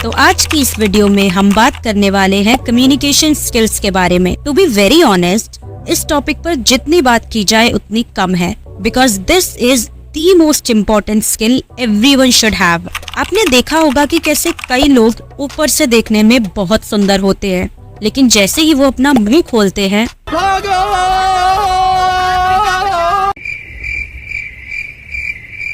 तो आज की इस वीडियो में हम बात करने वाले हैं कम्युनिकेशन स्किल्स के बारे में। टू बी वेरी ऑनेस्ट, इस टॉपिक पर जितनी बात की जाए उतनी कम है, because this is the most important skill everyone should have. आपने देखा होगा कि कैसे कई लोग ऊपर से देखने में बहुत सुंदर होते हैं, लेकिन जैसे ही वो अपना मुंह खोलते हैं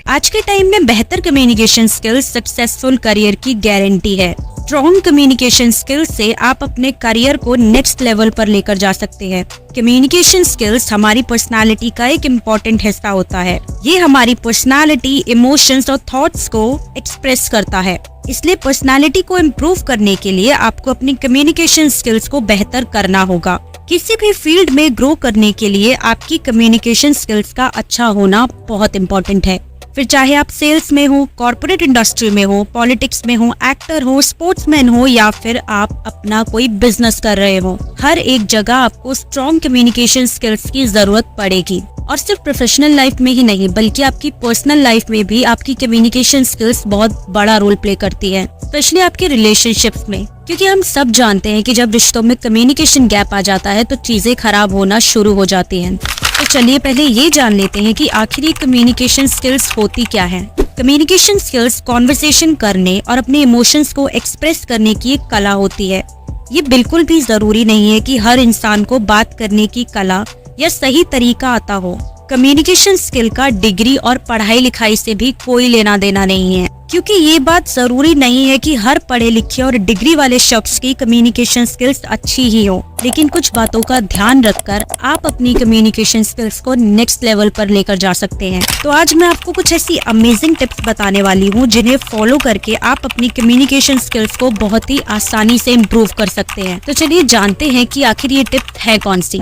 आज के टाइम में बेहतर कम्युनिकेशन स्किल्स सक्सेसफुल करियर की गारंटी है। स्ट्रॉन्ग कम्युनिकेशन स्किल्स से आप अपने करियर को नेक्स्ट लेवल पर लेकर जा सकते हैं। कम्युनिकेशन स्किल्स हमारी पर्सनालिटी का एक इम्पोर्टेंट हिस्सा होता है। ये हमारी पर्सनालिटी, इमोशंस और थॉट्स को एक्सप्रेस करता है। इसलिए पर्सनालिटी को इम्प्रूव करने के लिए आपको अपनी कम्युनिकेशन स्किल्स को बेहतर करना होगा। किसी भी फील्ड में ग्रो करने के लिए आपकी कम्युनिकेशन स्किल्स का अच्छा होना बहुत इम्पोर्टेंट है। फिर चाहे आप सेल्स में हो, कॉर्पोरेट इंडस्ट्री में हो, पॉलिटिक्स में हो, एक्टर हो, स्पोर्ट्समैन हो या फिर आप अपना कोई बिजनेस कर रहे हो, हर एक जगह आपको स्ट्रॉन्ग कम्युनिकेशन स्किल्स की जरूरत पड़ेगी। और सिर्फ प्रोफेशनल लाइफ में ही नहीं, बल्कि आपकी पर्सनल लाइफ में भी आपकी कम्युनिकेशन स्किल्स बहुत बड़ा रोल प्ले करती है, स्पेशली आपके रिलेशनशिप्स में। क्योंकि हम सब जानते हैं कि जब रिश्तों में कम्युनिकेशन गैप आ जाता है तो चीजें खराब होना शुरू हो जाती हैं। तो चलिए पहले ये जान लेते हैं कि आखिर ये कम्युनिकेशन स्किल्स होती क्या है। कम्युनिकेशन स्किल्स कॉन्वर्सेशन करने और अपने इमोशंस को एक्सप्रेस करने की एक कला होती है। ये बिल्कुल भी जरूरी नहीं है कि हर इंसान को बात करने की कला या सही तरीका आता हो। कम्युनिकेशन स्किल का डिग्री और पढ़ाई लिखाई से भी कोई लेना देना नहीं है, क्योंकि ये बात जरूरी नहीं है कि हर पढ़े लिखे और डिग्री वाले शख्स की कम्युनिकेशन स्किल्स अच्छी ही हो। लेकिन कुछ बातों का ध्यान रखकर आप अपनी कम्युनिकेशन स्किल्स को नेक्स्ट लेवल पर लेकर जा सकते हैं। तो आज मैं आपको कुछ ऐसी अमेजिंग टिप्स बताने वाली हूँ जिन्हें फॉलो करके आप अपनी कम्युनिकेशन स्किल्स को बहुत ही आसानी से इम्प्रूव कर सकते हैं। तो चलिए जानते हैं कि आखिर ये टिप है कौन सी।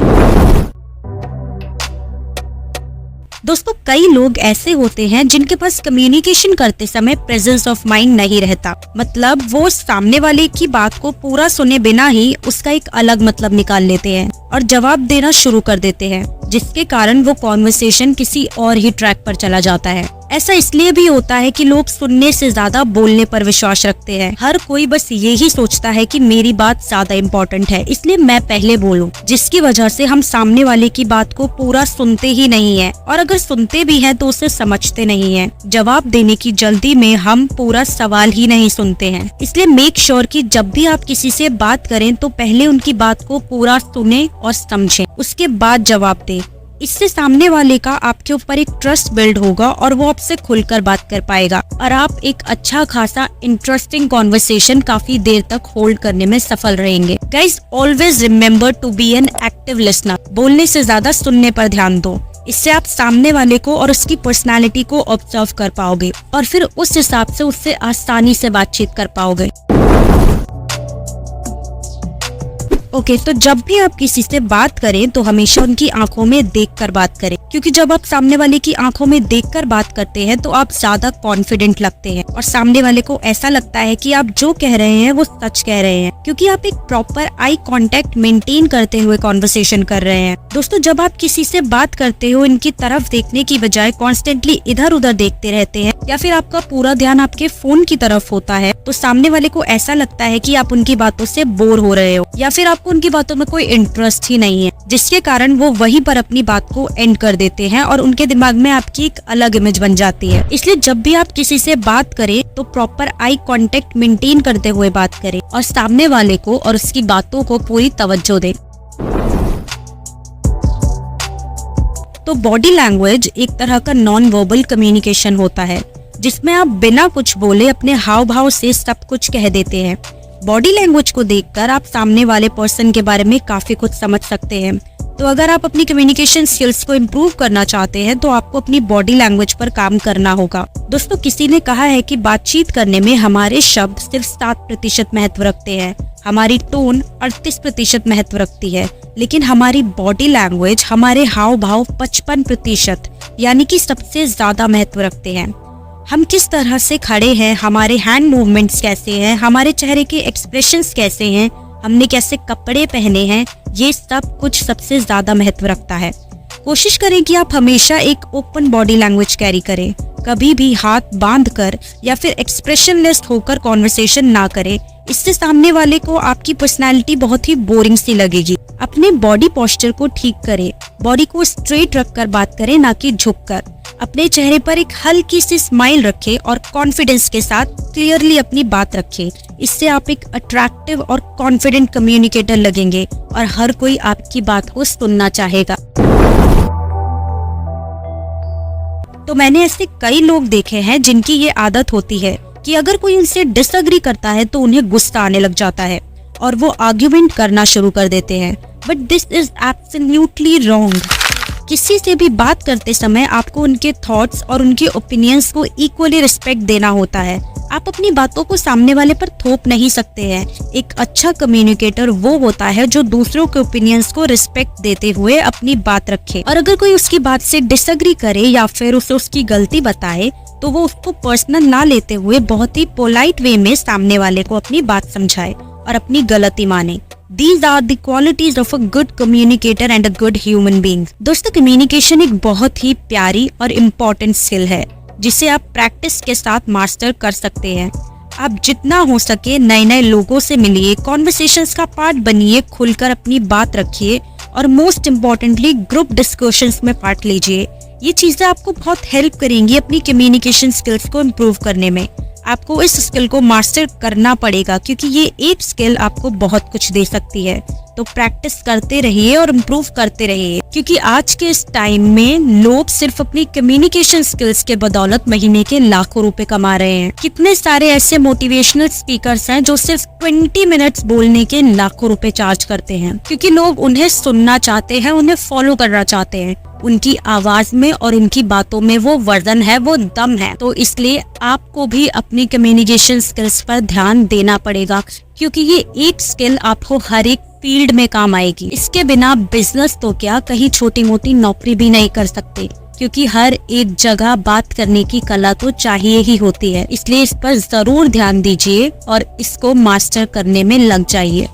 दोस्तों, कई लोग ऐसे होते हैं जिनके पास कम्युनिकेशन करते समय प्रेजेंस ऑफ माइंड नहीं रहता। मतलब वो सामने वाले की बात को पूरा सुने बिना ही उसका एक अलग मतलब निकाल लेते हैं और जवाब देना शुरू कर देते हैं, जिसके कारण वो कॉन्वर्सेशन किसी और ही ट्रैक पर चला जाता है। ऐसा इसलिए भी होता है कि लोग सुनने से ज्यादा बोलने पर विश्वास रखते हैं। हर कोई बस यही सोचता है कि मेरी बात ज्यादा इम्पोर्टेंट है, इसलिए मैं पहले बोलूं, जिसकी वजह से हम सामने वाले की बात को पूरा सुनते ही नहीं है, और अगर सुनते भी हैं तो उसे समझते नहीं है। जवाब देने की जल्दी में हम पूरा सवाल ही नहीं सुनते हैं। इसलिए मेक श्योर कि जब भी आप किसी से बात करें तो पहले उनकी बात को पूरा सुने और समझें, उसके बाद जवाब दें। इससे सामने वाले का आपके ऊपर एक ट्रस्ट बिल्ड होगा और वो आपसे खुलकर बात कर पाएगा और आप एक अच्छा खासा इंटरेस्टिंग कॉन्वर्सेशन काफी देर तक होल्ड करने में सफल रहेंगे। Guys, always remember to be an active listener. बोलने से ज्यादा सुनने पर ध्यान दो। इससे आप सामने वाले को और उसकी पर्सनालिटी को ऑब्जर्व कर पाओगे और फिर उस हिसाब से उससे आसानी से बातचीत कर पाओगे। ओके, तो जब भी आप किसी से बात करें तो हमेशा उनकी आंखों में देखकर बात करें, क्योंकि जब आप सामने वाले की आंखों में देखकर बात करते हैं तो आप ज्यादा कॉन्फिडेंट लगते हैं और सामने वाले को ऐसा लगता है कि आप जो कह रहे हैं वो सच कह रहे हैं, क्योंकि आप एक प्रॉपर आई कांटेक्ट मेंटेन करते हुए कॉन्वर्सेशन कर रहे हैं। दोस्तों, जब आप किसी से बात करते हो इनकी तरफ देखने की बजाय कॉन्स्टेंटली इधर उधर देखते रहते हैं या फिर आपका पूरा ध्यान आपके फोन की तरफ होता है, तो सामने वाले को ऐसा लगता है कि आप उनकी बातों से बोर हो रहे हो या फिर आपको उनकी बातों में कोई इंटरेस्ट ही नहीं है, जिसके कारण वो वहीं पर अपनी बात को एंड कर देते हैं और उनके दिमाग में आपकी एक अलग इमेज बन जाती है। इसलिए जब भी आप किसी से बात करें तो प्रॉपर आई कांटेक्ट मेंटेन करते हुए बात करें और सामने वाले को और उसकी बातों को पूरी तवज्जो दें। तो बॉडी लैंग्वेज एक तरह का नॉन वर्बल कम्युनिकेशन होता है, जिसमें आप बिना कुछ बोले अपने हाव भाव से सब कुछ कह देते हैं। बॉडी लैंग्वेज को देखकर आप सामने वाले पर्सन के बारे में काफी कुछ समझ सकते हैं। तो अगर आप अपनी कम्युनिकेशन स्किल्स को इम्प्रूव करना चाहते हैं तो आपको अपनी बॉडी लैंग्वेज पर काम करना होगा। दोस्तों, किसी ने कहा है कि बातचीत करने में हमारे शब्द सिर्फ 7% महत्व रखते हैं, हमारी टोन 38% महत्व रखती है, लेकिन हमारी बॉडी लैंग्वेज, हमारे हाव भाव 55% यानी कि सबसे ज्यादा महत्व रखते हैं। हम किस तरह से खड़े हैं, हमारे हैंड मूवमेंट्स कैसे हैं, हमारे चेहरे के एक्सप्रेशंस कैसे हैं, हमने कैसे कपड़े पहने हैं, ये सब कुछ सबसे ज्यादा महत्व रखता है। कोशिश करें कि आप हमेशा एक ओपन बॉडी लैंग्वेज कैरी करें, कभी भी हाथ बांधकर या फिर एक्सप्रेशनलेस होकर कॉन्वर्सेशन ना करें। इससे सामने वाले को आपकी पर्सनैलिटी बहुत ही बोरिंग सी लगेगी। अपने बॉडी पोस्चर को ठीक करें, बॉडी को स्ट्रेट रखकर बात करें, ना कि झुककर। अपने चेहरे पर एक हल्की सी स्माइल रखें और कॉन्फिडेंस के साथ क्लियरली अपनी बात रखें। इससे आप एक अट्रैक्टिव और कॉन्फिडेंट कम्युनिकेटर लगेंगे और हर कोई आपकी बात को सुनना चाहेगा। तो मैंने ऐसे कई लोग देखे हैं जिनकी ये आदत होती है कि अगर कोई उनसे डिसएग्री करता है तो उन्हें गुस्सा आने लग जाता है और वो आर्ग्यूमेंट करना शुरू कर देते हैं। But this is absolutely wrong. किसी से भी बात करते समय आपको उनके थॉट्स और उनके ओपिनियंस को इक्वली रिस्पेक्ट देना होता है। आप अपनी बातों को सामने वाले पर थोप नहीं सकते हैं। एक अच्छा कम्युनिकेटर वो होता है जो दूसरों के ओपिनियंस को रिस्पेक्ट देते हुए अपनी बात रखे, और अगर कोई उसकी बात से डिसएग्री करे या फिर उसे उसकी गलती बताए तो वो उसको पर्सनल ना लेते हुए बहुत ही पोलाइट वे में सामने वाले को अपनी बात समझाए और अपनी गलती माने। These are the qualities of a good communicator and a good human being। दोस्तों, कम्युनिकेशन एक बहुत ही प्यारी और इम्पोर्टेंट स्किल है जिसे आप प्रैक्टिस के साथ मास्टर कर सकते हैं। आप जितना हो सके नए नए लोगों से मिलिए, कॉन्वर्सेशंस का पार्ट बनिए, खुलकर अपनी बात रखिए और मोस्ट इम्पोर्टेंटली ग्रुप डिस्कशंस में पार्ट लीजिए। ये चीजें आपको बहुत हेल्प करेंगी अपनी कम्युनिकेशन स्किल्स को इम्प्रूव करने में। आपको इस स्किल को मास्टर करना पड़ेगा क्योंकि ये एक स्किल आपको बहुत कुछ दे सकती है। तो प्रैक्टिस करते रहिए और इम्प्रूव करते रहिए, क्योंकि आज के इस टाइम में लोग सिर्फ अपनी कम्युनिकेशन स्किल्स के बदौलत महीने के लाखों रुपए कमा रहे हैं। कितने सारे ऐसे मोटिवेशनल स्पीकर्स हैं जो सिर्फ 20 मिनट्स बोलने के लाखों रुपए चार्ज करते हैं, क्योंकि लोग उन्हें सुनना चाहते हैं, उन्हें फॉलो करना चाहते हैं। उनकी आवाज में और उनकी बातों में वो वजन है, वो दम है। तो इसलिए आपको भी अपनी कम्युनिकेशन स्किल्स पर ध्यान देना पड़ेगा, क्योंकि ये एक स्किल आपको हर एक फील्ड में काम आएगी। इसके बिना बिजनेस तो क्या, कहीं छोटी मोटी नौकरी भी नहीं कर सकते, क्योंकि हर एक जगह बात करने की कला तो चाहिए ही होती है। इसलिए इस पर जरूर ध्यान दीजिए और इसको मास्टर करने में लग जाइए।